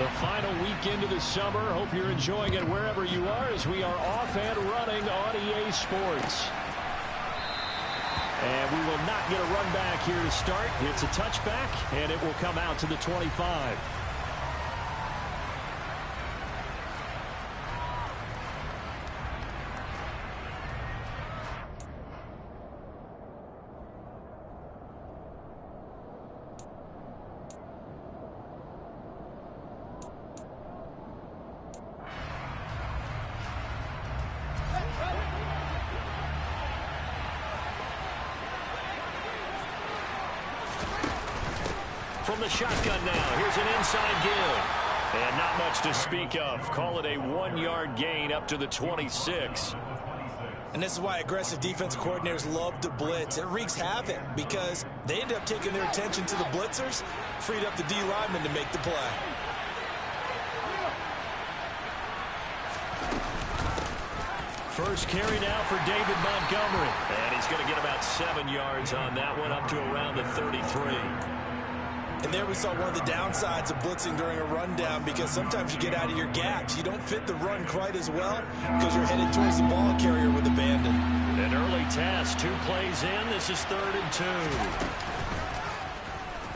The final weekend of the summer. Hope you're enjoying it wherever you are as we are off and running on EA Sports. And we will not get a run back here to start. It's a touchback, and it will come out to the 25. From the shotgun now, here's an inside give. And not much to speak of. Call it a 1-yard gain up to the 26. And this is why aggressive defensive coordinators love to blitz. It wreaks havoc because they end up taking their attention to the blitzers, freed up the D lineman to make the play. First carry now for David Montgomery. And he's going to get about 7 yards on that one, up to around the 33. And there we saw one of the downsides of blitzing during a rundown, because sometimes you get out of your gaps. You don't fit the run quite as well because you're headed towards the ball carrier with abandon. An early task, 2 plays in. This is 3rd and 2.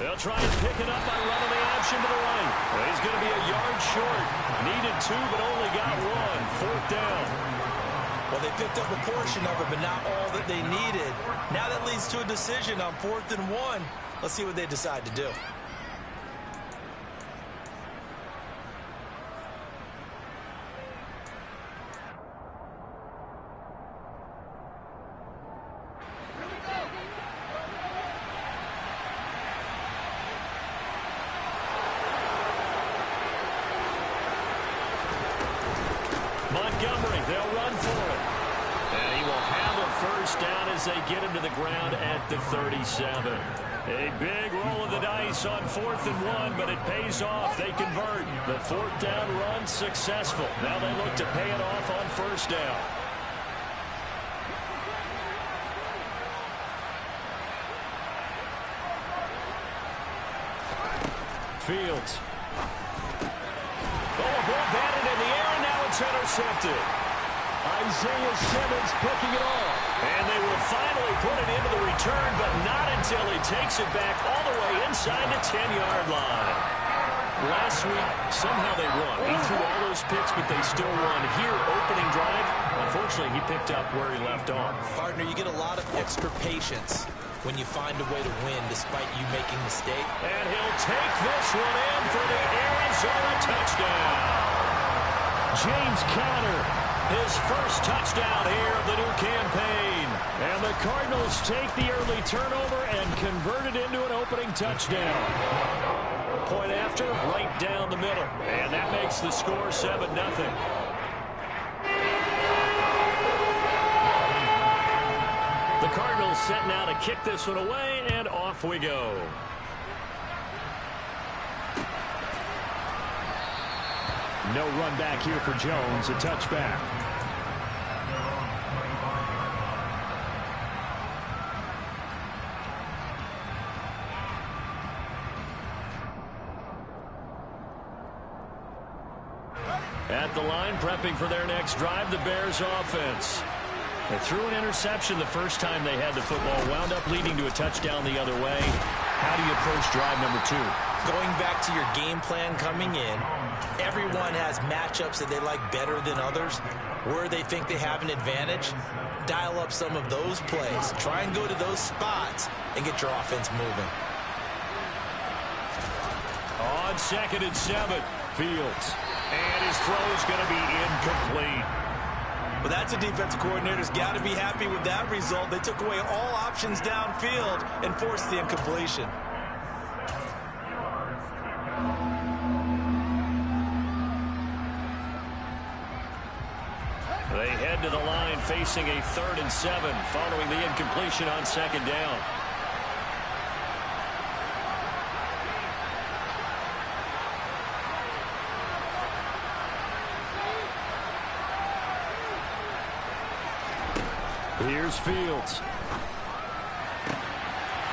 They'll try and pick it up by running the option to the right. He's going to be a yard short. Needed 2, but only got 1. 4th down. Well, they picked up a portion of it, but not all that they needed. Now that leads to a decision on 4th and 1. Let's see what they decide to do. Montgomery, they'll run for it. And he will have a first down as they get him to the ground at the 37. A big roll of the dice on 4th and 1, but it pays off. They convert. The 4th down run successful. Now they look to pay it off on 1st down. Fields. Oh, a ball batted in the air, and now it's intercepted. Isaiah Simmons picking it off. And they will finally put it into the return, but not until he takes it back all the way inside the 10-yard line. Last week, somehow they won. He threw all those picks, but they still won. Here, opening drive, unfortunately, he picked up where he left off. Partner, you get a lot of extra patience when you find a way to win despite you making mistakes. And he'll take this one in for the Arizona touchdown. James Conner, his first touchdown here of the new campaign. And the Cardinals take the early turnover and convert it into an opening touchdown. Point after, right down the middle. And that makes the score 7-0. The Cardinals set now to kick this one away, and off we go. No run back here for Jones, a touchback. At the line, prepping for their next drive, the Bears offense. They threw an interception the first time they had the football, wound up leading to a touchdown the other way. How do you approach drive number 2? Going back to your game plan coming in, everyone has matchups that they like better than others. Where they think they have an advantage, dial up some of those plays. Try and go to those spots and get your offense moving. On 2nd and 7, Fields. And his throw is going to be incomplete. Well, that's a defensive coordinator's got to be happy with that result. They took away all options downfield and forced the incompletion. They head to the line facing a 3rd and 7 following the incompletion on 2nd down. Here's Fields.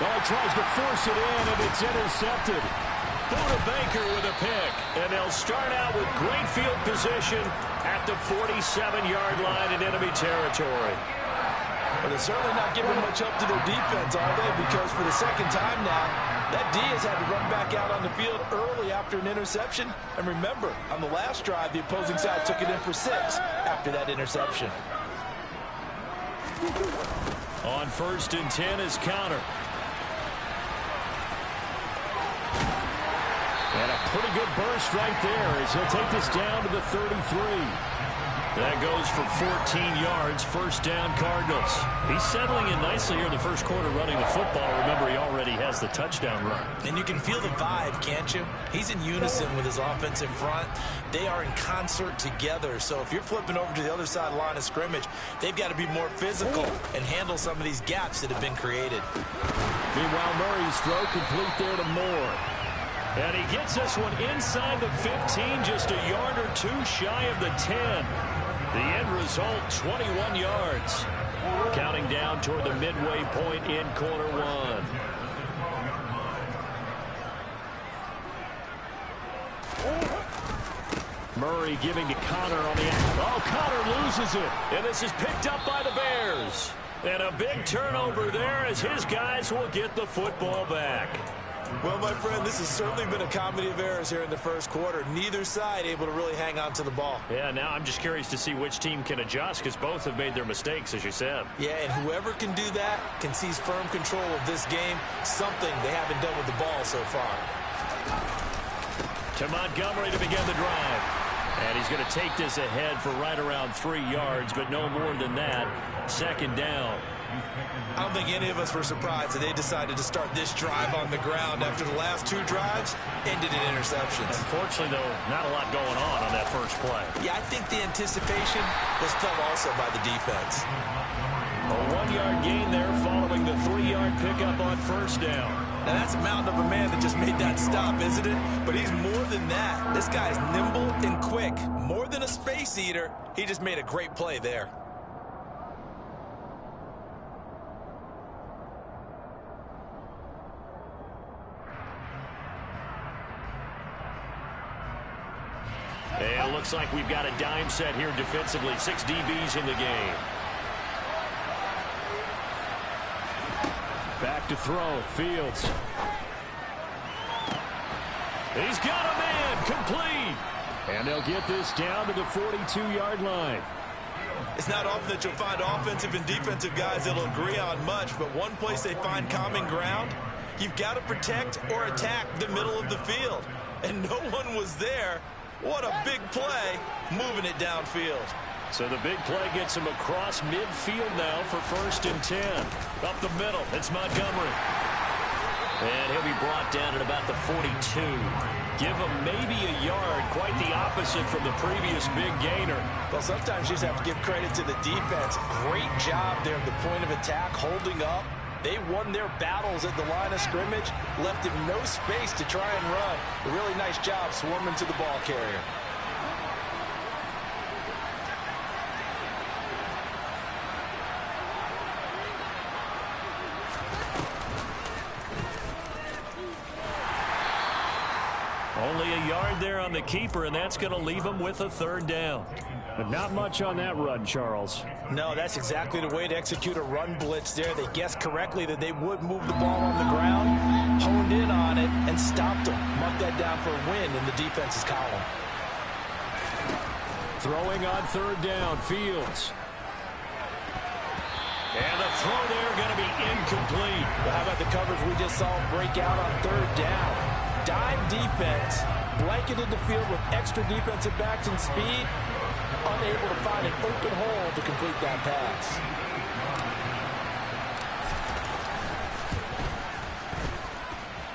Oh, he tries to force it in, and it's intercepted. Buda Baker with a pick. And they'll start out with great field position at the 47-yard line in enemy territory. But they're certainly not giving much up to their defense, are they? Because for the second time now, that D has had to run back out on the field early after an interception. And remember, on the last drive, the opposing side took it in for 6 after that interception. On 1st and 10 is Connor. And a pretty good burst right there as he'll take this down to the 33. That goes for 14 yards, 1st down Cardinals. He's settling in nicely here in the first quarter running the football. Remember, he already has the touchdown run. And you can feel the vibe, can't you? He's in unison with his offensive front. They are in concert together. So if you're flipping over to the other side of the line of scrimmage, they've got to be more physical and handle some of these gaps that have been created. Meanwhile, Murray's throw complete there to Moore. And he gets this one inside the 15, just a yard or 2 shy of the 10. The end result, 21 yards. Counting down toward the midway point in quarter 1. Murray giving to Connor on the act. Oh, Connor loses it. And this is picked up by the Bears. And a big turnover there as his guys will get the football back. Well, my friend, this has certainly been a comedy of errors here in the first quarter. Neither side able to really hang on to the ball. Yeah, now I'm just curious to see which team can adjust because both have made their mistakes, as you said. Yeah, and whoever can do that can seize firm control of this game, something they haven't done with the ball so far. To Montgomery to begin the drive. And he's going to take this ahead for right around 3 yards, but no more than that. 2nd down. I don't think any of us were surprised that they decided to start this drive on the ground after the last 2 drives ended in interceptions. Unfortunately, though, not a lot going on that first play. Yeah, I think the anticipation was felt also by the defense. A 1-yard gain there following the 3-yard pickup on 1st down. Now, that's a mountain of a man that just made that stop, isn't it? But he's more than that. This guy's nimble and quick. More than a space eater, he just made a great play there. And it looks like we've got a dime set here defensively. 6 DBs in the game. Back to throw. Fields. He's got a man. Complete. And they'll get this down to the 42-yard line. It's not often that you'll find offensive and defensive guys that'll agree on much, but one place they find common ground, you've got to protect or attack the middle of the field. And no one was there. What a big play, moving it downfield. So the big play gets him across midfield now for 1st and 10. Up the middle, it's Montgomery. And he'll be brought down at about the 42. Give him maybe a yard, quite the opposite from the previous big gainer. Well, sometimes you just have to give credit to the defense. Great job there at the point of attack, holding up. They won their battles at the line of scrimmage, left him no space to try and run. A really nice job swarming to the ball carrier. Only a yard there on the keeper, and that's going to leave him with a 3rd down. But not much on that run, Charles. No, that's exactly the way to execute a run blitz there. They guessed correctly that they would move the ball on the ground, honed in on it, and stopped them. Mark that down for a win in the defense's column. Throwing on 3rd down, Fields. And the throw there going to be incomplete. Well, how about the coverage we just saw break out on 3rd down? Dime defense, blanketed the field with extra defensive backs and speed, unable to find an open hole to complete that pass.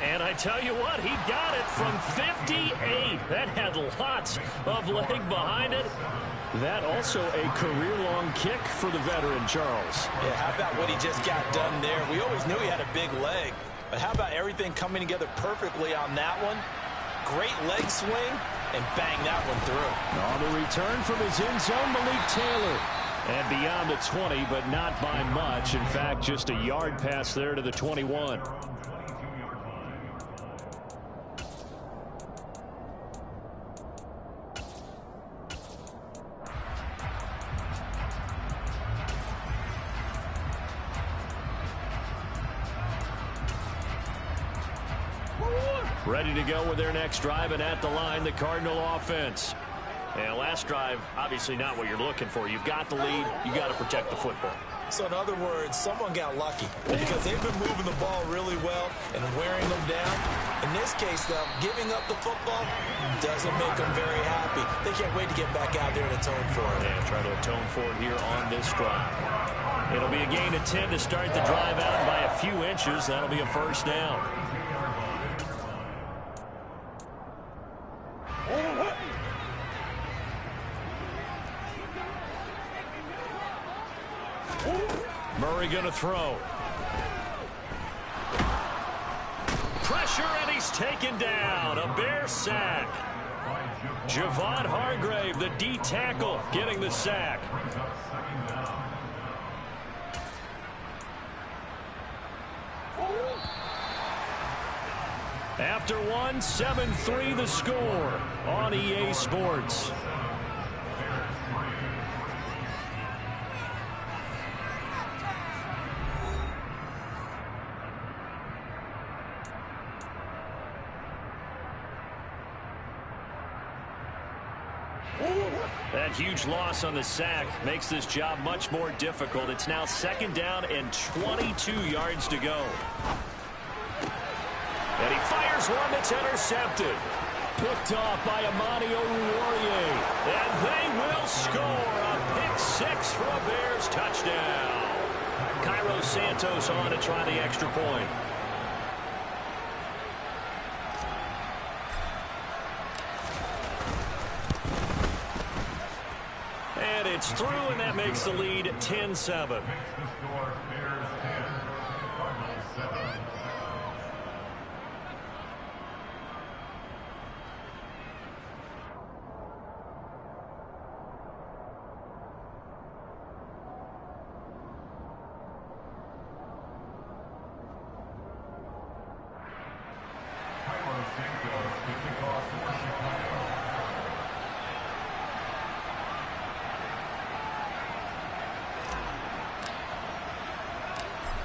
And I tell you what, he got it from 58. That had lots of leg behind it. That also a career-long kick for the veteran, Charles. Yeah, how about what he just got done there? We always knew he had a big leg. But how about everything coming together perfectly on that one? Great leg swing, and bang that one through. On the return from his end zone, Malik Taylor. And beyond the 20, but not by much. In fact, just a yard pass there to the 21. Ready to go with their next drive, and at the line, the Cardinal offense. And last drive, obviously not what you're looking for. You've got the lead. You got to protect the football. So in other words, someone got lucky because they've been moving the ball really well and wearing them down. In this case, though, giving up the football doesn't make them very happy. They can't wait to get back out there and atone for it. Yeah, try to atone for it here on this drive. It'll be a gain of 10 to start the drive out by a few inches. That'll be a first down. Murray going to throw. Pressure, and he's taken down. A Bear sack. Javon Hargrave, the D tackle, getting the sack. After one, 7-3 the score on EA Sports. That huge loss on the sack makes this job much more difficult. It's now 2nd down and 22 yards to go. And he fires one that's intercepted. Picked off by Amani Oruwariye. And they will score a pick 6 for a Bears touchdown. Cairo Santos on to try the extra point. And it's through, and that makes the lead 10-7.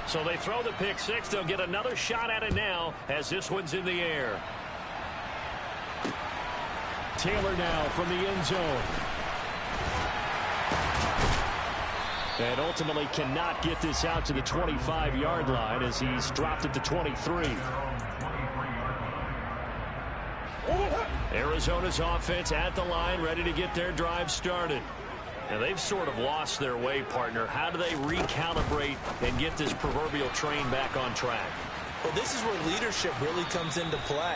So they throw the pick 6. They'll get another shot at it now as this one's in the air. Taylor now from the end zone. And ultimately cannot get this out to the 25-yard line as he's dropped it to 23. Arizona's offense at the line, ready to get their drive started. And they've sort of lost their way, partner. How do they recalibrate and get this proverbial train back on track? Well, this is where leadership really comes into play.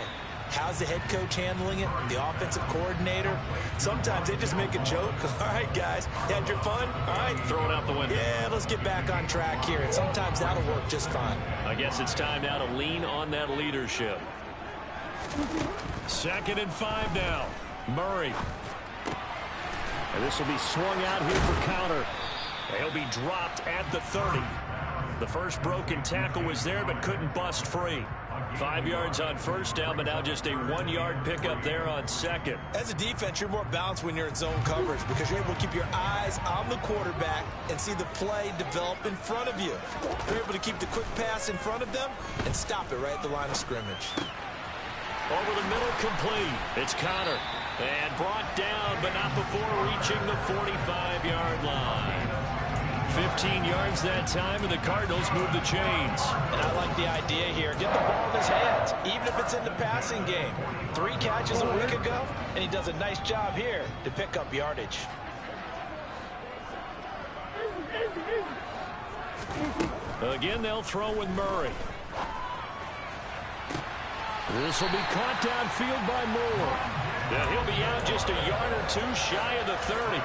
How's the head coach handling it? The offensive coordinator? Sometimes they just make a joke. All right, guys, had your fun? All right. Throw it out the window. Yeah, let's get back on track here. And sometimes that'll work just fine. I guess it's time now to lean on that leadership. 2nd and 5 now. Murray. And this will be swung out here for counter. He'll be dropped at the 30. The first broken tackle was there, but couldn't bust free. 5 yards on first down, but now just a 1-yard pickup there on 2nd. As a defense, you're more balanced when you're in zone coverage because you're able to keep your eyes on the quarterback and see the play develop in front of you. You're able to keep the quick pass in front of them and stop it right at the line of scrimmage. Over the middle, complete. It's Connor. And brought down, but not before reaching the 45-yard line. 15 yards that time, and the Cardinals move the chains. And I like the idea here. Get the ball in his hands, even if it's in the passing game. 3 catches a week ago, and he does a nice job here to pick up yardage. Again, they'll throw with Murray. This will be caught downfield by Moore. Yeah, he'll be out just a yard or 2 shy of the 30.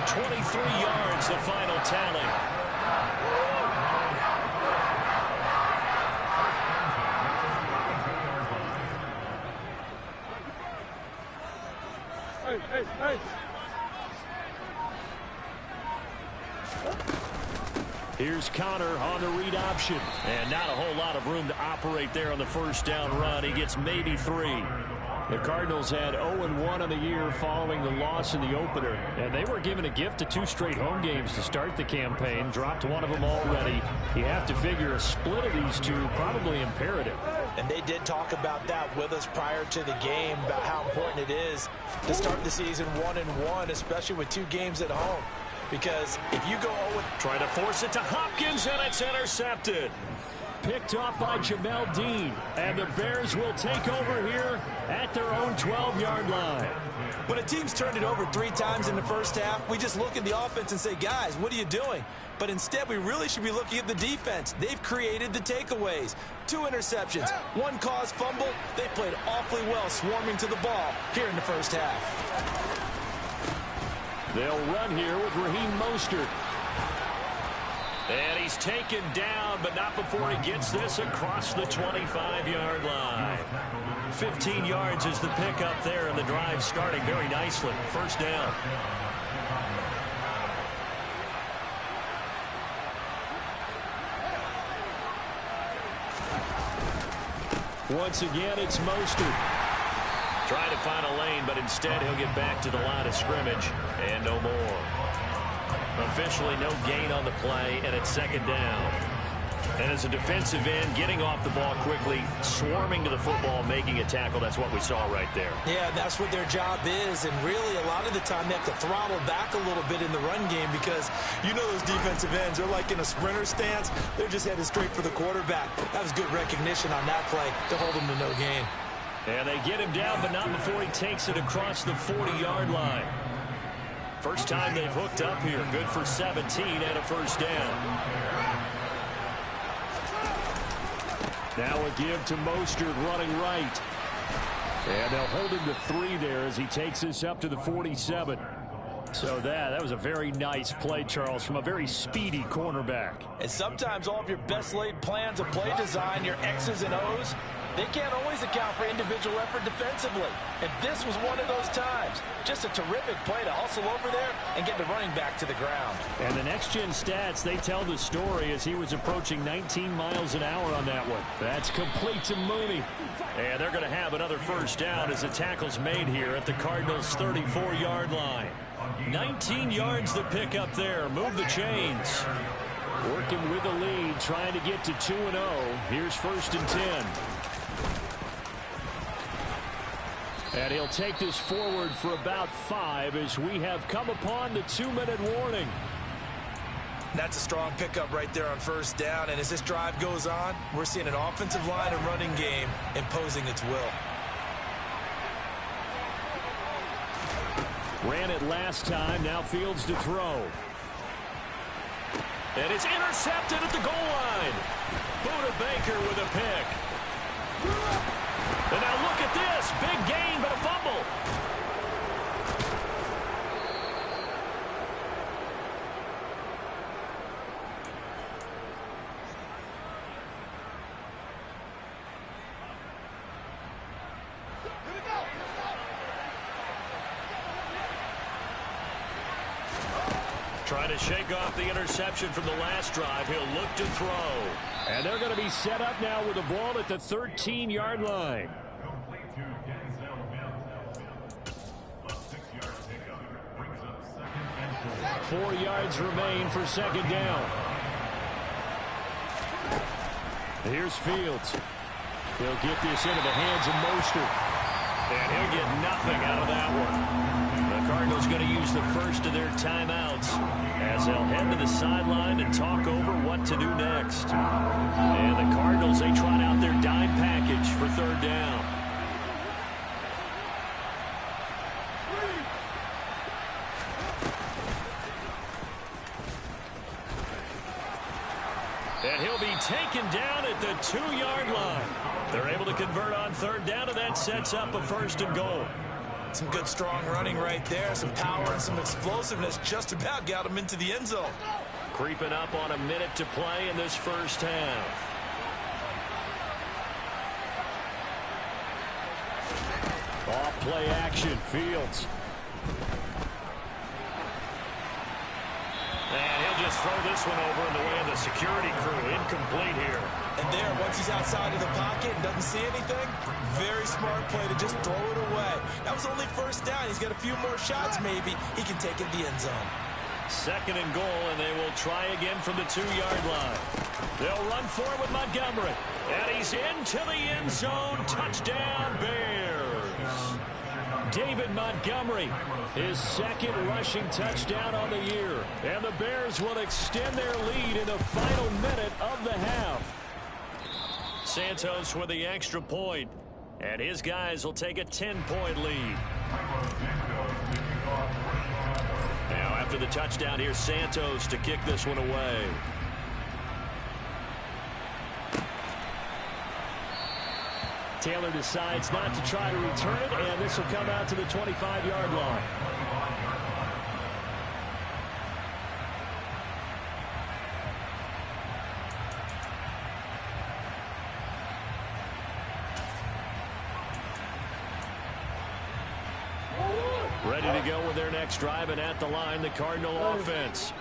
23 yards, the final tally. Hey. Here's Connor on the read option. And not a whole lot of room to operate there on the first down run. He gets maybe 3. The Cardinals had 0-1 on the year following the loss in the opener. And they were given a gift of 2 straight home games to start the campaign. Dropped one of them already. You have to figure a split of these two probably imperative. And they did talk about that with us prior to the game, about how important it is to start the season 1-1, especially with 2 games at home. Because if you go 0, trying to force it to Hopkins, and it's intercepted. Picked off by Jamel Dean, and the Bears will take over here at their own 12-yard line. When a team's turned it over 3 times in the first half, we just look at the offense and say, guys, what are you doing? But instead, we really should be looking at the defense. They've created the takeaways. 2 interceptions, 1 caused fumble. They played awfully well swarming to the ball here in the first half. They'll run here with Raheem Mostert. And he's taken down, but not before he gets this across the 25-yard line. 15 yards is the pickup there, and the drive starting very nicely. First down. Once again, it's Mostert. Trying to find a lane, but instead he'll get back to the line of scrimmage, and no more. Officially no gain on the play, and it's second down. And as a defensive end, getting off the ball quickly, swarming to the football, making a tackle, that's what we saw right there. Yeah, that's what their job is, and really a lot of the time they have to throttle back a little bit in the run game because you know those defensive ends, they're like in a sprinter stance. They're just headed straight for the quarterback. That was good recognition on that play to hold him to no gain. And they get him down, but not before he takes it across the 40-yard line. First time they've hooked up here. Good for 17 and a first down. Now a give to Mostert running right. And they'll hold him to 3 there as he takes this up to the 47. So that was a very nice play, Charles, from a very speedy cornerback. And sometimes all of your best laid plans of play design, your X's and O's, they can't always account for individual effort defensively. And this was one of those times. Just a terrific play to hustle over there and get the running back to the ground. And the next-gen stats, they tell the story as he was approaching 19 miles an hour on that one. That's complete to Mooney. And they're going to have another first down as the tackle's made here at the Cardinals' 34-yard line. 19 yards to pick up there. Move the chains. Working with the lead, trying to get to 2-0. Here's 1st and 10. And he'll take this forward for about 5 as we have come upon the 2-minute warning. That's a strong pickup right there on first down. And as this drive goes on, we're seeing an offensive line and running game imposing its will. Ran it last time. Now Fields to throw. And it's intercepted at the goal line. Buda Baker with a pick. And now look at this. Big gain, but a fumble. Trying to shake off the interception from the last drive. He'll look to throw. And they're going to be set up now with the ball at the 13-yard line. Four yards remain for second down. Here's Fields. He'll get this into the hands of Mostert. And he'll get nothing out of that one. The Cardinals going to use the first of their timeouts as they'll head to the sideline and talk over what to do next. And the Cardinals, they trot out their dime package for third down. And he'll be taken down at the 2-yard line. They're able to convert on third down, and that sets up a 1st and goal. Some good strong running right there. Some power and some explosiveness just about got him into the end zone. Creeping up on a minute to play in this first half. Off play action. Fields. And he'll just throw this one over in the way of the security crew. Incomplete here. And there, once he's outside of the pocket and doesn't see anything, very smart play to just throw it away. That was only first down. He's got a few more shots maybe. He can take it to the end zone. 2nd and goal, and they will try again from the 2-yard line. They'll run for it with Montgomery. And he's into the end zone. Touchdown, Bears. David Montgomery, his 2nd rushing touchdown on the year. And the Bears will extend their lead in the final minute of the half. Santos with the extra point. And his guys will take a 10-point lead. Now after the touchdown, here's Santos to kick this one away. Taylor decides not to try to return it, and this will come out to the 25-yard line. Ready to go with their next drive, and at the line, the Cardinal offense.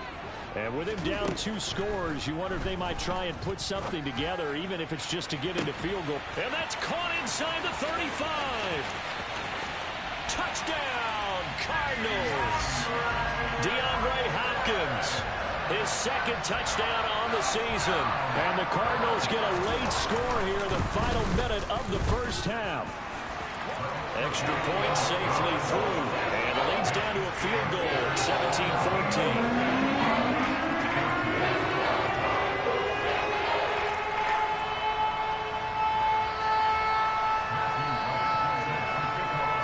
And with him down 2 scores, you wonder if they might try and put something together, even if it's just to get into field goal. And that's caught inside the 35. Touchdown, Cardinals. DeAndre Hopkins, his 2nd touchdown on the season. And the Cardinals get a late score here in the final minute of the first half. Extra point safely through. And it leads down to a field goal at 17-14.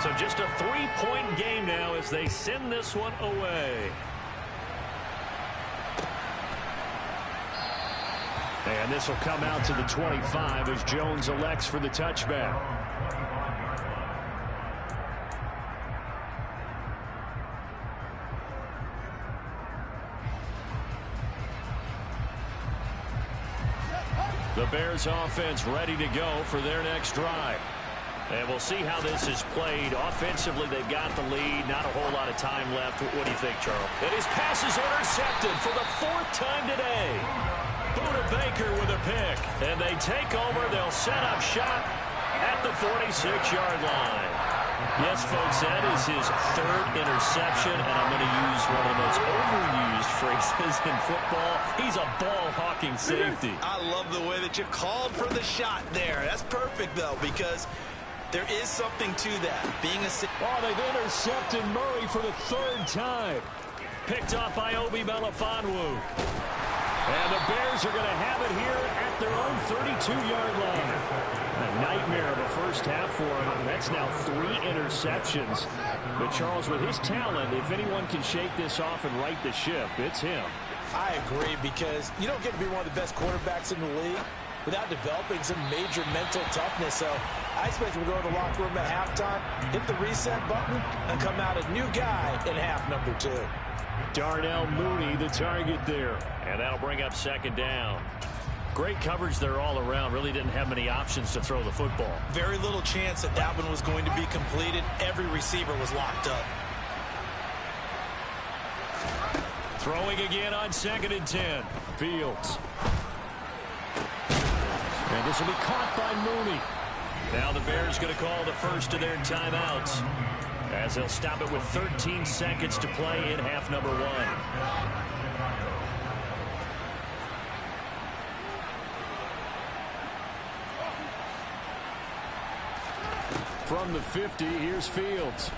So just a 3-point game now as they send this one away. And this will come out to the 25 as Jones elects for the touchback. The Bears offense ready to go for their next drive. And we'll see how this is played. Offensively, they've got the lead. Not a whole lot of time left. What do you think, Charles? And his pass is intercepted for the 4th time today. Buda Baker with a pick. And they take over. They'll set up shop at the 46-yard line. Yes, folks, that is his 3rd interception. And I'm going to use one of the most overused phrases in football. He's a ball-hawking safety. I love the way that you called for the shot there. That's perfect, though, because there is something to that. They've intercepted Murray for the 3rd time. Picked off by Obi Melifonwu. And the Bears are going to have it here at their own 32-yard line. A nightmare of a first half for him. That's now 3 interceptions. But Charles, with his talent, if anyone can shake this off and right the ship, it's him. I agree, because you don't get to be one of the best quarterbacks in the league without developing some major mental toughness. So I expect him to go to the locker room at halftime, hit the reset button, and come out a new guy in half number 2. Darnell Mooney, the target there. And that'll bring up 2nd down. Great coverage there all around. Really didn't have many options to throw the football. Very little chance that that one was going to be completed. Every receiver was locked up. Throwing again on 2nd and 10. Fields. And this will be caught by Mooney. Now the Bears going to call the first of their timeouts, as they'll stop it with 13 seconds to play in half number 1. From the 50, here's Fields.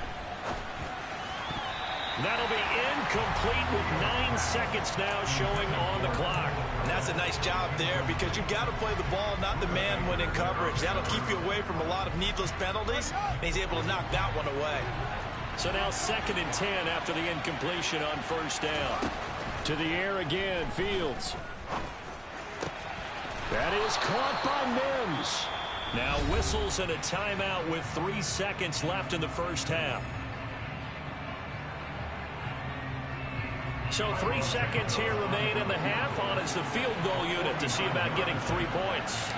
That'll be incomplete with 9 seconds now showing on the clock. And that's a nice job there, because you've got to play the ball, not the man when in coverage. That'll keep you away from a lot of needless penalties, and he's able to knock that one away. So now 2nd and 10 after the incompletion on 1st down. To the air again, Fields. That is caught by Mims. Now whistles and a timeout with 3 seconds left in the first half. So 3 seconds here remain in the half on as the field goal unit to see about getting 3 points.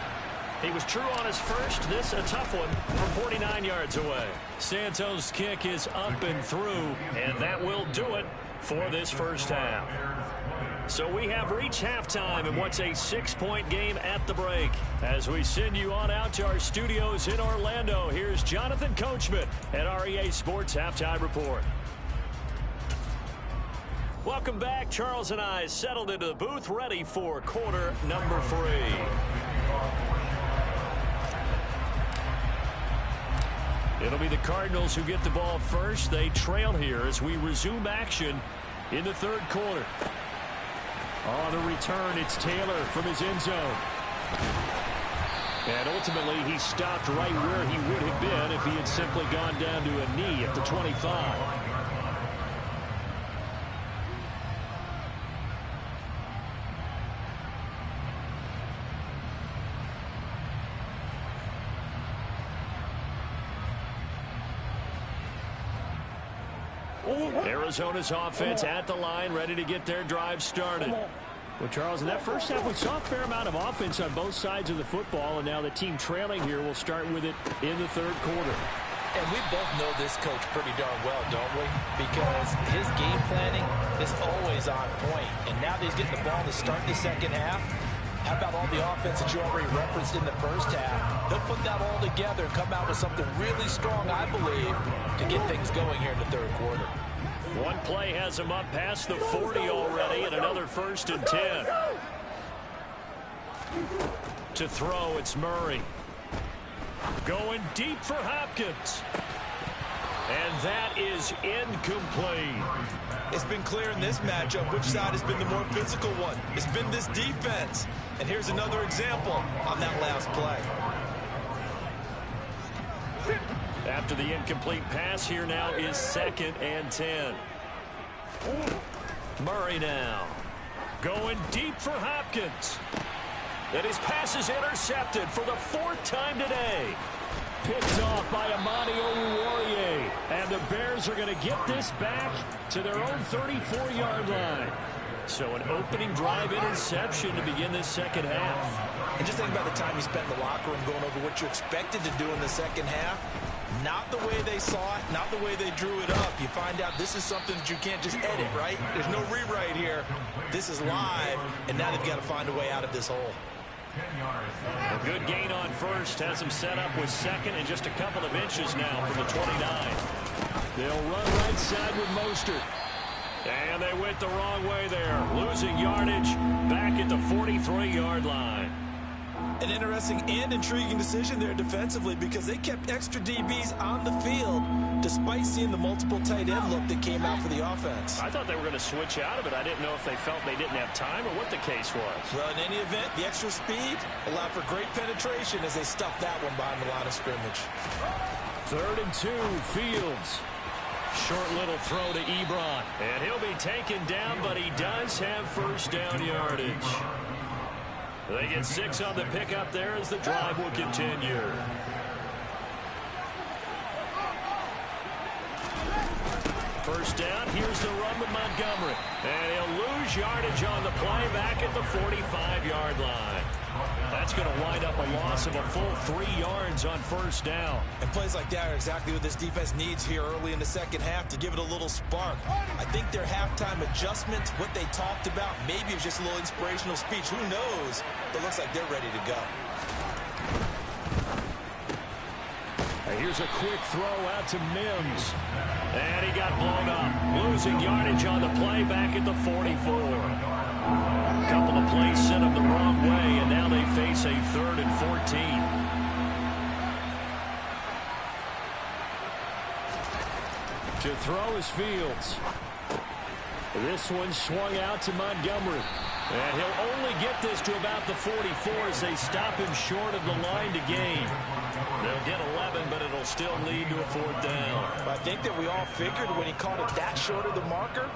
He was true on his first. This a tough one from 49 yards away. Santos' kick is up and through, and that will do it for this first half. So we have reached halftime in what's a 6-point game at the break. As we send you on out to our studios in Orlando, here's Jonathan Coachman at REA Sports Halftime Report. Welcome back. Charles and I settled into the booth, ready for quarter number 3. It'll be the Cardinals who get the ball first. They trail here as we resume action in the third quarter. On the return, it's Taylor from his end zone. And ultimately, he stopped right where he would have been if he had simply gone down to a knee at the 25. Arizona's offense at the line, ready to get their drive started. Well, Charles, in that first half, we saw a fair amount of offense on both sides of the football, and now the team trailing here will start with it in the third quarter. And we both know this coach pretty darn well, don't we? Because his game planning is always on point. And now that he's getting the ball to start the second half, how about all the offense that you already referenced in the first half? He'll put that all together and come out with something really strong, I believe, to get things going here in the third quarter. One play has him up past the 40 already, and another 1st and 10. To throw, it's Murray. Going deep for Hopkins. And that is incomplete. It's been clear in this matchup which side has been the more physical one. It's been this defense. And here's another example on that last play. After the incomplete pass, here now is 2nd and 10. Murray now. Going deep for Hopkins. And his pass is intercepted for the 4th time today. Picked off by Amani Oruwariye. And the Bears are going to get this back to their own 34-yard line. So an opening drive interception to begin this second half. And just think about the time you spent in the locker room going over what you expected to do in the second half. Not the way they saw it, not the way they drew it up. You find out this is something that you can't just edit, right? There's no rewrite here. This is live, and now they've got to find a way out of this hole. A good gain on first has him set up with 2nd and just a couple of inches now from the 29. They'll run right side with Mostert. And they went the wrong way there, losing yardage back at the 43-yard line. An interesting and intriguing decision there defensively because they kept extra DBs on the field despite seeing the multiple tight end look that came out for the offense. I thought they were going to switch out of it. I didn't know if they felt they didn't have time or what the case was. Well, in any event, the extra speed allowed for great penetration as they stuffed that one behind the line of scrimmage. 3rd and 2, Fields. Short little throw to Ebron. And he'll be taken down, but he does have 1st down yardage. They get 6 on the pickup there as the drive will continue. First down, here's the run with Montgomery. And he'll lose yardage on the play back at the 45-yard line. That's going to wind up a loss of a full 3 yards on 1st down. And plays like that are exactly what this defense needs here early in the second half to give it a little spark. I think their halftime adjustments, what they talked about, maybe it was just a little inspirational speech. Who knows? But looks like they're ready to go. And here's a quick throw out to Mims. And he got blown up. Losing yardage on the play back at the 44. A couple of plays sent him the wrong way, and now they face a 3rd and 14. To throw is Fields. This one swung out to Montgomery. And he'll only get this to about the 44 as they stop him short of the line to gain. They'll get 11, but it'll still lead to a 4th down. I think that we all figured when he caught it that short of the marker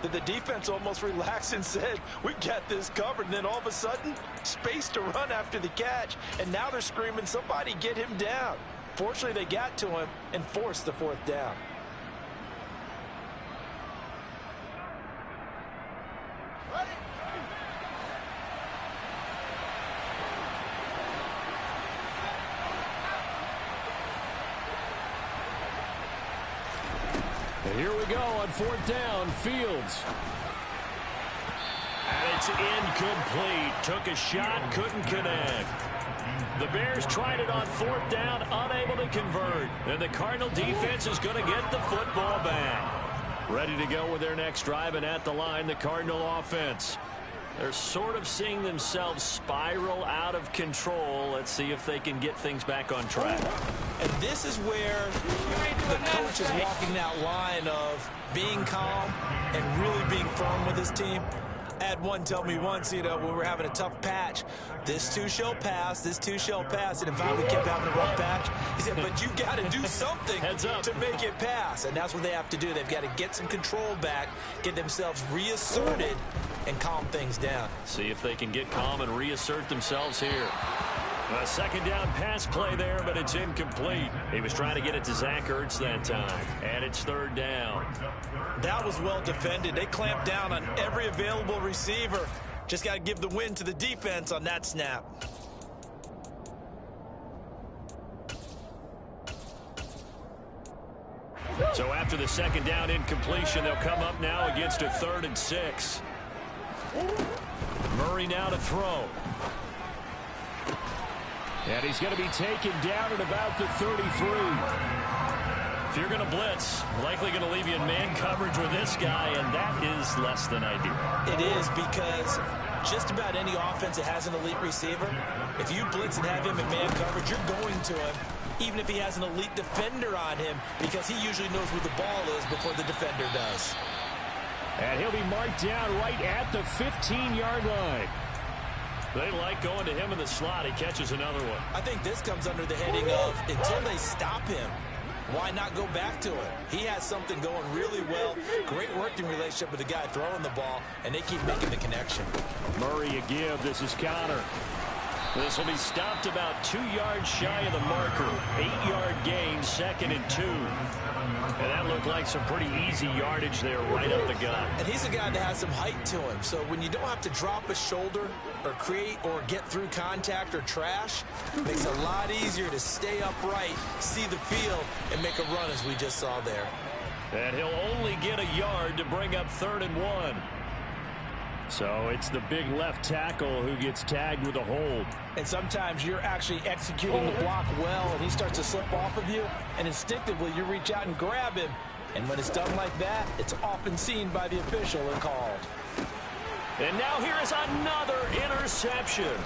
that the defense almost relaxed and said, we got this covered. And then all of a sudden, space to run after the catch. And now they're screaming, somebody get him down. Fortunately, they got to him and forced the 4th down. And here we go on 4th down, Fields. And it's incomplete. Took a shot, couldn't connect. The Bears tried it on 4th down, unable to convert. And the Cardinal defense is going to get the football back. Ready to go with their next drive, and at the line, the Cardinal offense. They're sort of seeing themselves spiral out of control. Let's see if they can get things back on track. And this is where the coach is walking that line of being calm and really being firm with his team. I had one tell me once, when we were having a tough patch, this too shall pass, this too shall pass. And in fact, we kept having a rough patch. He said, but you got to do something to make it pass. And that's what they have to do. They've got to get some control back, get themselves reasserted, and calm things down. See if they can get calm and reassert themselves here. A second down pass play there, but it's incomplete. He was trying to get it to Zach Ertz that time, and it's third down. That was well defended. They clamped down on every available receiver. Just got to give the win to the defense on that snap. So after the second down incompletion, they'll come up now against a 3rd and 6. Murray now to throw. And he's going to be taken down at about the 33. If you're going to blitz, likely going to leave you in man coverage with this guy, and that is less than ideal. It is, because just about any offense that has an elite receiver, if you blitz and have him in man coverage, you're going to him, even if he has an elite defender on him, because he usually knows where the ball is before the defender does. And he'll be marked down right at the 15-yard line. They like going to him in the slot. He catches another one. I think this comes under the heading of, until they stop him, why not go back to it? He has something going really well. Great working relationship with the guy throwing the ball, and they keep making the connection. Murray a give. This is Connor. This will be stopped about 2 yards shy of the marker. 8-yard gain, 2nd and 2. And that looked like some pretty easy yardage there right up the gut. And he's a guy that has some height to him. So when you don't have to drop a shoulder or create or get through contact or trash, it makes it a lot easier to stay upright, see the field, and make a run as we just saw there. And he'll only get a yard to bring up 3rd and 1. So it's the big left tackle who gets tagged with a hold. And sometimes you're actually executing the block well, and he starts to slip off of you, and instinctively you reach out and grab him. And when it's done like that, it's often seen by the official and called. And now here is another interception.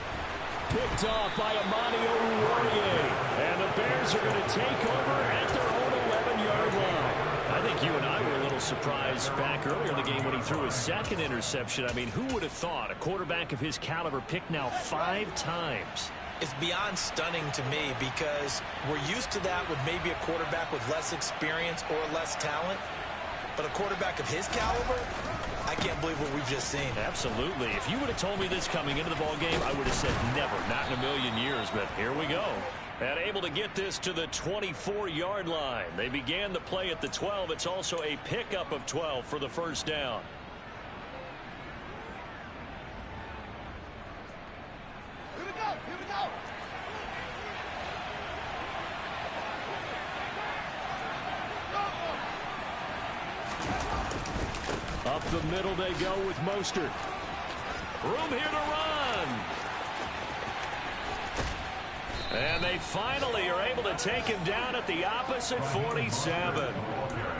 Picked off by Amani Oruwariye. And the Bears are going to take over at their own 11-yard line. I think you and I were a little surprised back earlier in the game when he threw his 2nd interception. I mean, who would have thought a quarterback of his caliber picked now 5 times? It's beyond stunning to me, because we're used to that with maybe a quarterback with less experience or less talent. But a quarterback of his caliber, I can't believe what we've just seen. Absolutely. If you would have told me this coming into the ball game, I would have said never, not in a million years. But here we go. And able to get this to the 24-yard line. They began the play at the 12. It's also a pickup of 12 for the first down. Here we go. Here we go. Up the middle they go with Mostert. Room here to run. And they finally are able to take him down at the opposite 47.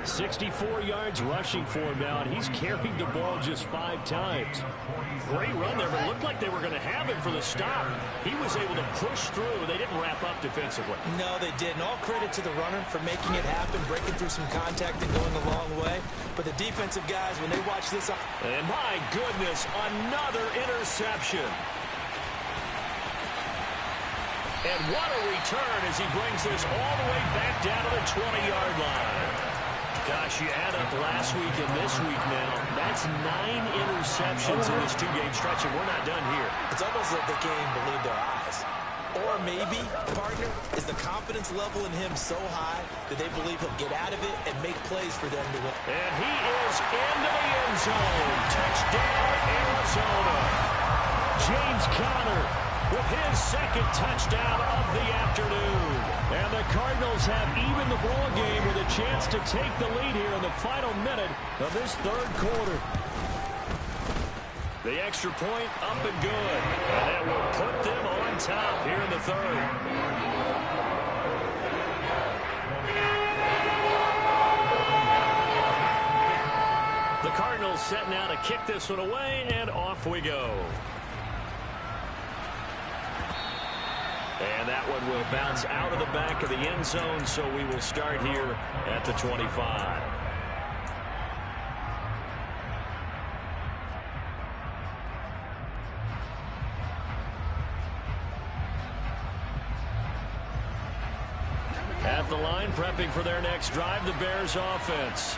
64 yards rushing for him now, and he's carried the ball just 5 times. Great run there, but it looked like they were going to have him for the stop. He was able to push through. They didn't wrap up defensively. No, they didn't. All credit to the runner for making it happen, breaking through some contact and going a long way. But the defensive guys, when they watch this... And my goodness, another interception. And what a return as he brings this all the way back down to the 20-yard line. Gosh, you add up last week and this week now. That's 9 interceptions in this 2-game stretch, and we're not done here. It's almost like they can't even believe their eyes. Or maybe, partner, is the confidence level in him so high that they believe he'll get out of it and make plays for them to win. And he is into the end zone. Touchdown, Arizona. James Conner with his 2nd touchdown of the afternoon. And the Cardinals have evened the ball game with a chance to take the lead here in the final minute of this 3rd quarter. The extra point up and good. And that will put them on top here in the 3rd. Cardinals set now to kick this one away, and off we go. And that one will bounce out of the back of the end zone, so we will start here at the 25. At the line, prepping for their next drive, the Bears offense.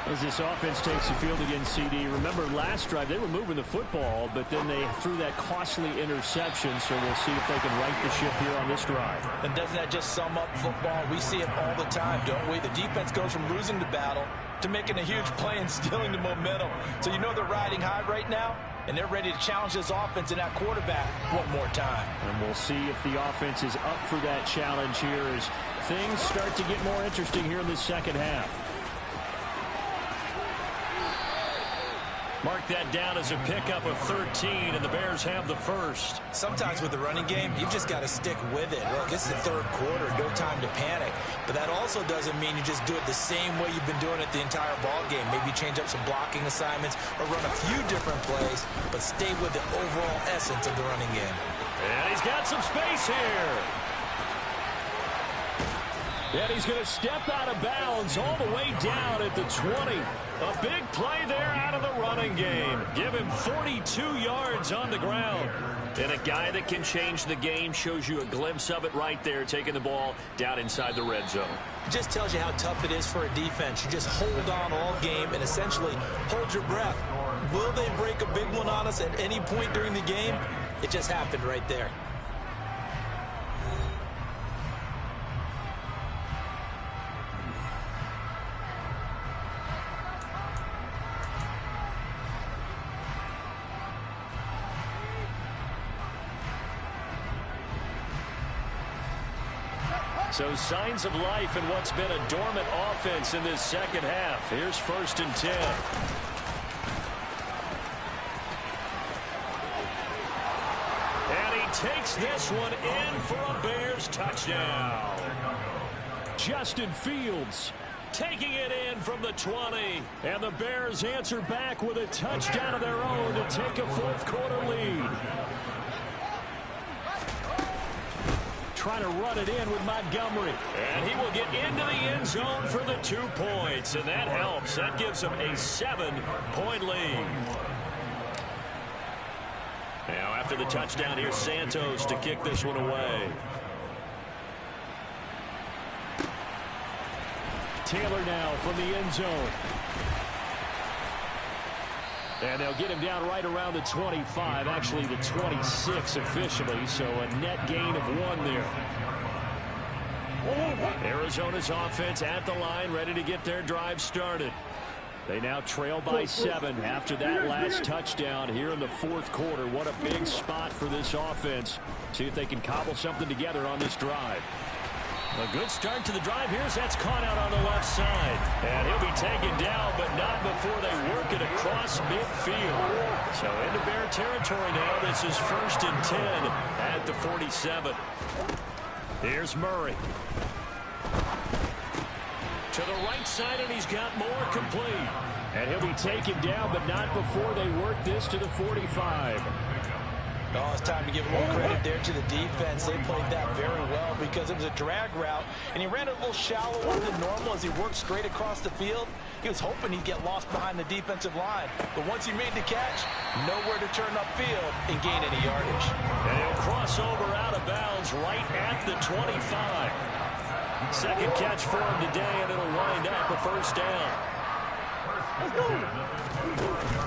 As this offense takes the field against CD, remember last drive they were moving the football, but then they threw that costly interception, so we'll see if they can right the ship here on this drive. And doesn't that just sum up football? We see it all the time, don't we? The defense goes from losing the battle to making a huge play and stealing the momentum. So you know they're riding high right now, and they're ready to challenge this offense and that quarterback one more time. And we'll see if the offense is up for that challenge here as things start to get more interesting here in the second half. Mark that down as a pickup of 13, and the Bears have the first. Sometimes with the running game, you've just got to stick with it. Look, it's the third quarter, no time to panic. But that also doesn't mean you just do it the same way you've been doing it the entire ball game. Maybe change up some blocking assignments or run a few different plays, but stay with the overall essence of the running game. And he's got some space here. And he's going to step out of bounds all the way down at the 20. A big play there out of the running game. Give him 42 yards on the ground. And a guy that can change the game shows you a glimpse of it right there, taking the ball down inside the red zone. It just tells you how tough it is for a defense. You just hold on all game and essentially hold your breath. Will they break a big one on us at any point during the game? It just happened right there. So signs of life in what's been a dormant offense in this second half. Here's 1st and 10. And he takes this one in for a Bears touchdown. Justin Fields taking it in from the 20. And the Bears answer back with a touchdown of their own to take a fourth quarter lead. Trying to run it in with Montgomery. And he will get into the end zone for the 2 points. And that helps. That gives him a 7-point lead. Now after the touchdown, here's Santos to kick this one away. Taylor now from the end zone. And they'll get him down right around the 25, actually the 26 officially, so a net gain of 1 there. Arizona's offense at the line, ready to get their drive started. They now trail by 7 after that last touchdown here in the fourth quarter. What a big spot for this offense. See if they can cobble something together on this drive. A good start to the drive. Here's that's caught out on the left side. And he'll be taken down, but not before they work it across midfield. So into Bear territory now. This is 1st and 10 at the 47. Here's Murray. To the right side, and he's got more complete. And he'll be taken down, but not before they work this to the 45. Oh, it's time to give more credit there to the defense. They played that very well because it was a drag route, and he ran a little shallower than normal as he worked straight across the field. He was hoping he'd get lost behind the defensive line, but once he made the catch, nowhere to turn upfield and gain any yardage. And he'll cross over out of bounds right at the 25. Second catch for him today, and it'll wind up a first down.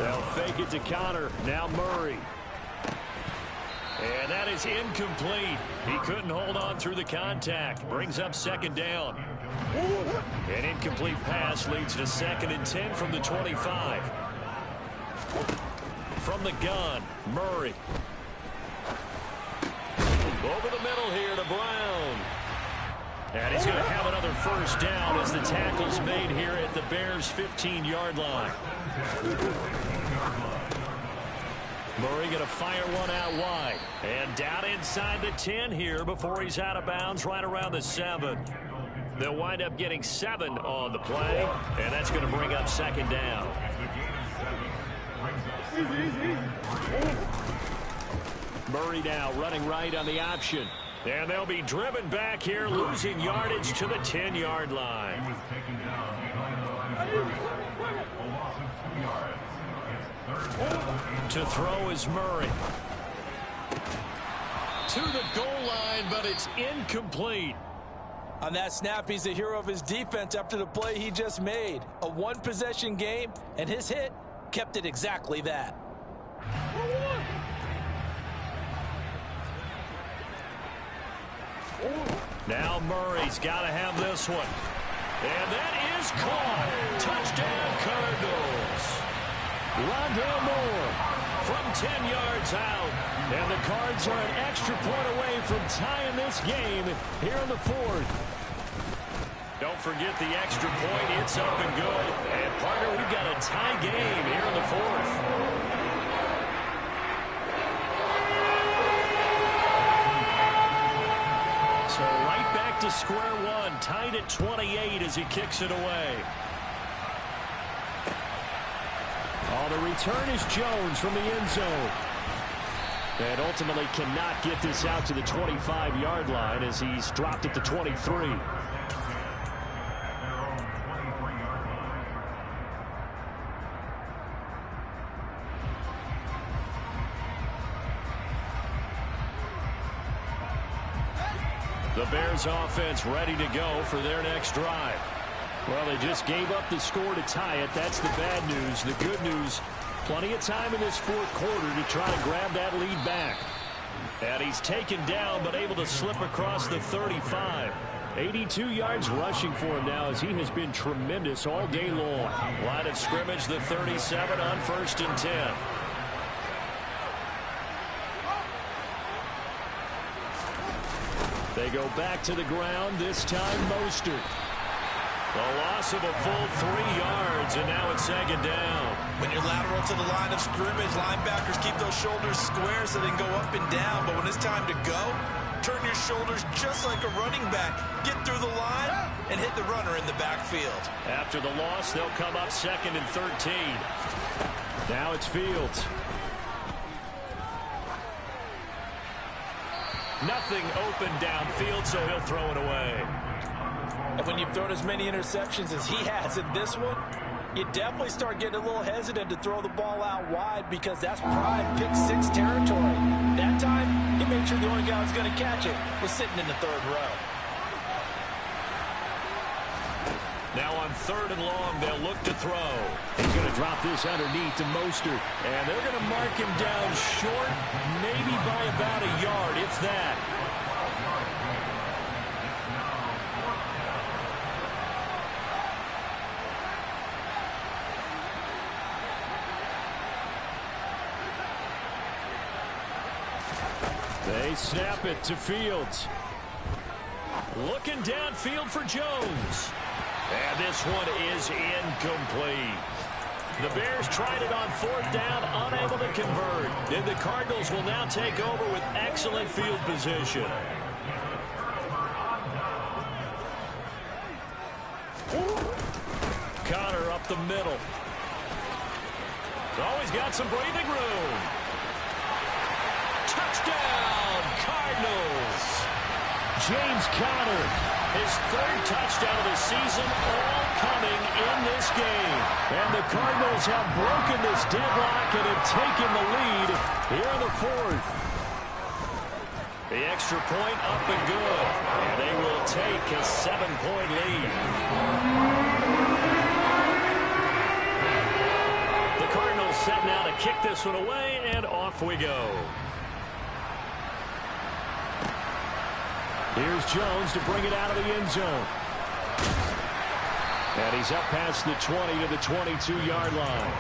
They'll fake it to Connor. Now Murray. And that is incomplete. He couldn't hold on through the contact. Brings up second down. An incomplete pass leads to 2nd and 10 from the 25. From the gun, Murray. Over the middle here to Brown. And he's going to have another first down as the tackle's made here at the Bears' 15-yard line. Murray going to fire one out wide. And down inside the 10 here before he's out of bounds right around the 7. They'll wind up getting 7 on the play, and that's going to bring up second down. Murray now running right on the option. And they'll be driven back here, losing yardage to the 10-yard line. To throw is Murray. To the goal line, but it's incomplete. On that snap, he's the hero of his defense after the play he just made. A one-possession game, and his hit kept it exactly that. Now Murray's got to have this one. And that is caught. Touchdown, Cardinals. Rondale Moore from 10 yards out. And the Cards are an extra point away from tying this game here in the fourth. Don't forget the extra point. It's up and good. And, partner, we've got a tie game here in the fourth. So right back to square one, tied at 28 as he kicks it away. Oh, the return is Jones from the end zone. And ultimately cannot get this out to the 25-yard line as he's dropped at the 23. The Bears offense ready to go for their next drive. Well, they just gave up the score to tie it. That's the bad news. The good news, plenty of time in this fourth quarter to try to grab that lead back. And he's taken down but able to slip across the 35. 82 yards rushing for him now as he has been tremendous all day long. Line of scrimmage, the 37 on 1st and 10. They go back to the ground, this time Mostert. A loss of a full 3 yards, and now it's second down. When you're lateral to the line of scrimmage, linebackers keep those shoulders square so they can go up and down. But when it's time to go, turn your shoulders just like a running back. Get through the line and hit the runner in the backfield. After the loss, they'll come up 2nd and 13. Now it's Fields. Nothing open downfield, so he'll throw it away. And when you've thrown as many interceptions as he has in this one, you definitely start getting a little hesitant to throw the ball out wide because that's prime pick 6 territory. That time, he made sure the only guy who was going to catch it was sitting in the 3rd row. Now on 3rd and long, they'll look to throw. He's going to drop this underneath to Mostert. And they're going to mark him down short, maybe by about a yard, if that. They snap it to Fields. Looking downfield for Jones. And this one is incomplete. The Bears tried it on 4th down, unable to convert. And the Cardinals will now take over with excellent field position. Connor up the middle. Always got some breathing room. Touchdown, Cardinals. James Conner, his 3rd touchdown of the season, all coming in this game. And the Cardinals have broken this deadlock and have taken the lead here in the 4th. The extra point up and good. And they will take a 7-point lead. The Cardinals set now to kick this one away, and off we go. Here's Jones to bring it out of the end zone. And he's up past the 20 to the 22-yard line.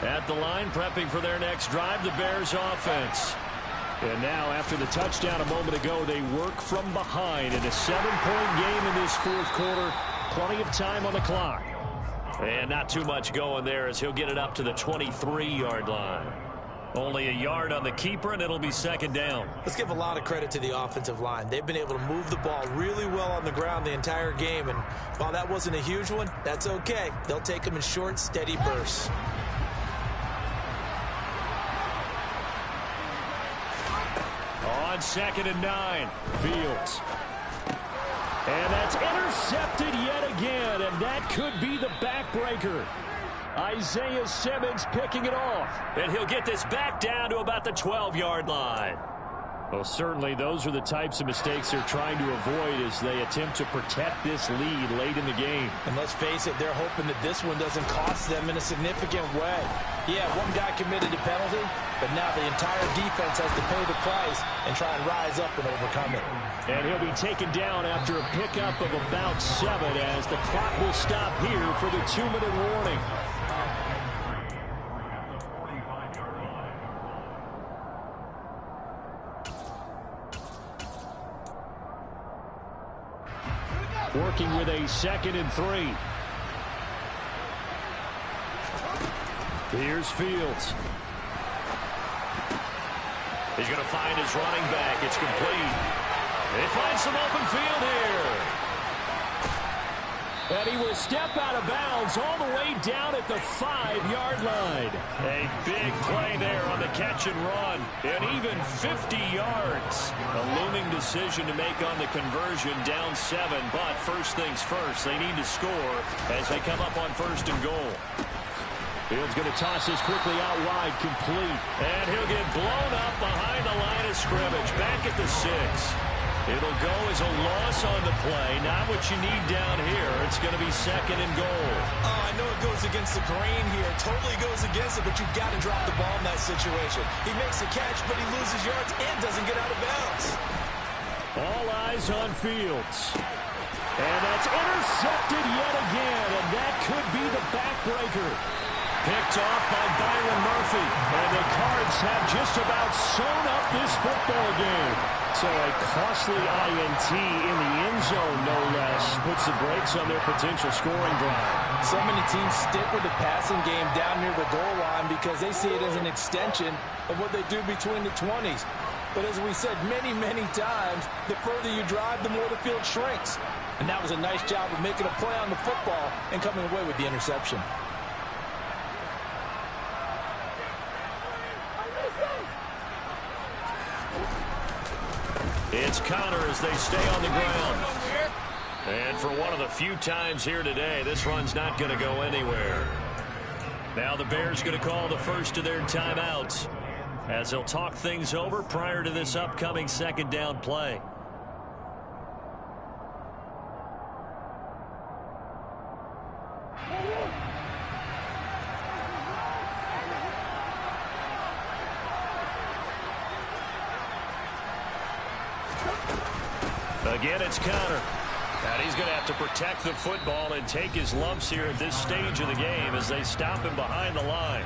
At the line, prepping for their next drive, the Bears offense. And now, after the touchdown a moment ago, they work from behind in a 7-point game in this fourth quarter. Plenty of time on the clock. And not too much going there as he'll get it up to the 23-yard line. Only a yard on the keeper, and it'll be second down. Let's give a lot of credit to the offensive line. They've been able to move the ball really well on the ground the entire game, and while that wasn't a huge one, that's okay. They'll take them in short, steady bursts. On 2nd and 9, Fields. And that's intercepted yet again, and that could be the backbreaker. Isaiah Simmons picking it off. And he'll get this back down to about the 12-yard line. Well, certainly those are the types of mistakes they're trying to avoid as they attempt to protect this lead late in the game. And let's face it, they're hoping that this one doesn't cost them in a significant way. Yeah, one guy committed a penalty, but now the entire defense has to pay the price and try and rise up and overcome it. And he'll be taken down after a pickup of about 7 as the clock will stop here for the 2-minute warning. Working with a 2nd and 3. Here's Fields. He's going to find his running back. It's complete. They find some open field here. And he will step out of bounds all the way down at the 5-yard line. A big play there on the catch and run. And even 50 yards. A looming decision to make on the conversion, down 7. But first things first, they need to score as they come up on 1st and goal. Fields going to toss this quickly out wide, complete. And he'll get blown up behind the line of scrimmage. Back at the 6. It'll go as a loss on the play. Not what you need down here. It's going to be 2nd and goal. Oh, I know it goes against the grain here. Totally goes against it, but you've got to drop the ball in that situation. He makes a catch, but he loses yards and doesn't get out of bounds. All eyes on Fields. And that's intercepted yet again, and that could be the backbreaker. Picked off by Byron Murphy. And the Cards have just about sewn up this football game. So a costly INT in the end zone, no less, puts the brakes on their potential scoring drive. So many teams stick with the passing game down near the goal line because they see it as an extension of what they do between the 20s. But as we said many, many times, the further you drive, the more the field shrinks. And that was a nice job of making a play on the football and coming away with the interception. It's Connor as they stay on the ground. And for one of the few times here today, this run's not going to go anywhere. Now the Bears going to call the first of their timeouts as they'll talk things over prior to this upcoming 2nd down play. Again, it's Connor. And he's going to have to protect the football and take his lumps here at this stage of the game as they stop him behind the line.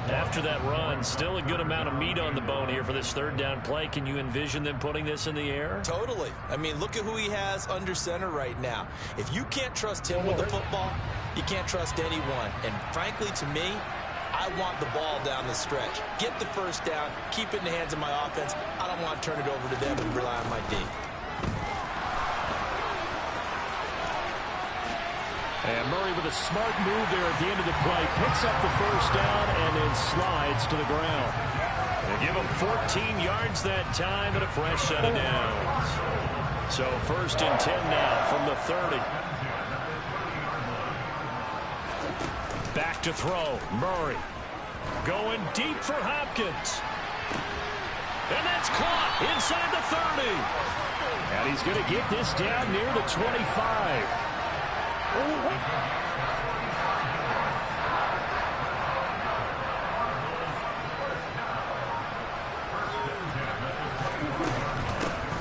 After that run, still a good amount of meat on the bone here for this 3rd down play. Can you envision them putting this in the air? Totally. I mean, look at who he has under center right now. If you can't trust him with the football, you can't trust anyone. And frankly, to me, I want the ball down the stretch. Get the 1st down, keep it in the hands of my offense. I don't want to turn it over to them and rely on my D. And Murray with a smart move there at the end of the play. Picks up the 1st down and then slides to the ground. They give him 14 yards that time and a fresh set of downs. So 1st and 10 now from the 30. Back to throw. Murray going deep for Hopkins. And that's caught inside the 30. And he's going to get this down near the 25.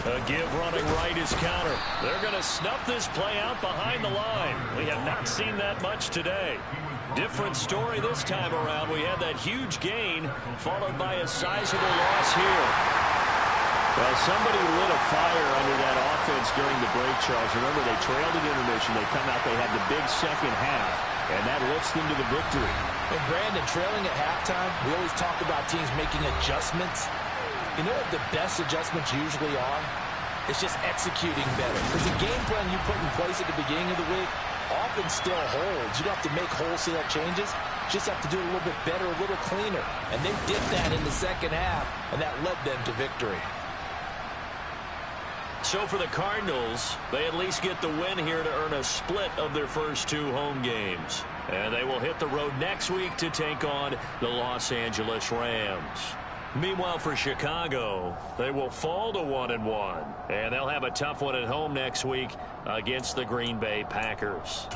A give running right is Counter. They're going to snuff this play out behind the line. We have not seen that much today. Different story this time around. We had that huge gain followed by a sizable loss here. Well, somebody lit a fire under that offense during the break, Charles. Remember, they trailed at intermission. They come out, they had the big second half. and that lifts them to the victory. And Brandon, trailing at halftime, we always talk about teams making adjustments. You know what the best adjustments usually are? It's just executing better. Because the game plan you put in place at the beginning of the week often still holds. You don't have to make wholesale changes. You just have to do it a little bit better, a little cleaner. And they did that in the second half, and that led them to victory. So for the Cardinals, they at least get the win here to earn a split of their first 2 home games. And they will hit the road next week to take on the Los Angeles Rams. Meanwhile, for Chicago, they will fall to 1-1. And they'll have a tough one at home next week against the Green Bay Packers.